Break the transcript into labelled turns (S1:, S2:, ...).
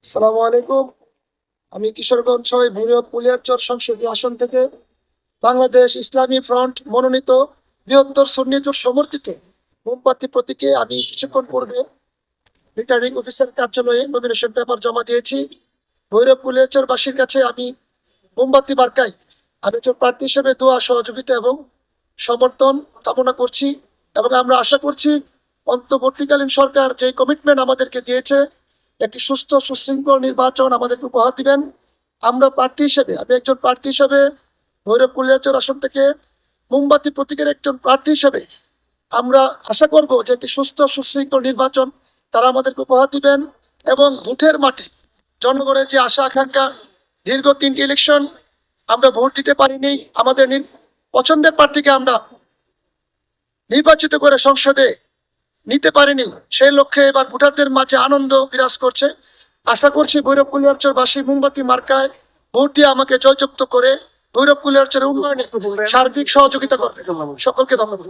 S1: আসসালামু আলাইকুম। আমি কিশোরগঞ্জ ৬ ভৈরব কুলিয়ারচর সংসদীয় আসন থেকে বাংলাদেশ ইসলামী ফ্রন্ট মনোনীত বৃহত্তর সুন্নি জোট সমর্থিত মোমবাতি প্রতীকে আমি কিছুক্ষণ পূর্বে রিটার্নিং অফিসার কার্যালয়ে নমিনেশন পেপার জমা দিয়েছি। ভৈরব কুলিয়ারচরবাসীর কাছে আমি মোমবাতি মার্কায় আমি একজন প্রার্থী হিসেবে দোয়া, সহযোগিতা এবং সমর্থন কামনা করছি এবং আমরা আশা করছি অন্তর্বর্তীকালীন সরকার যে কমিটমেন্ট আমাদেরকে দিয়েছে, একটি সুস্থ সুশৃঙ্খল নির্বাচন আমাদেরকে উপহার দিবেন। আমরা প্রার্থী হিসেবে, আমি একজন প্রার্থী হিসেবে ভৈরব কুলিয়ারচর আসন থেকে মোমবাতি প্রতীকের একজন প্রার্থী হিসেবে আমরা আশা করব যে একটি সুস্থ সুশৃঙ্খল নির্বাচন তারা আমাদেরকে উপহার দিবেন এবং ভোটের মাঠে জনগণের যে আশা আকাঙ্ক্ষা, দীর্ঘ 3টি ইলেকশন আমরা ভোট দিতে পারিনি, আমাদের পছন্দের প্রার্থীকে আমরা নির্বাচিত করে সংসদে নিতে পারিনি, সেই লক্ষ্যে এবার ভোটারদের মাঝে আনন্দ বিরাজ করছে। আশা করছি ভৈরব কুলিয়ারচরবাসী মোমবাতি মার্কায় ভোট দিয়ে আমাকে জয়যুক্ত করে ভৈরব কুলিয়ারচরের উন্নয়নে সার্বিক সহযোগিতা করবে। সকলকে ধন্যবাদ।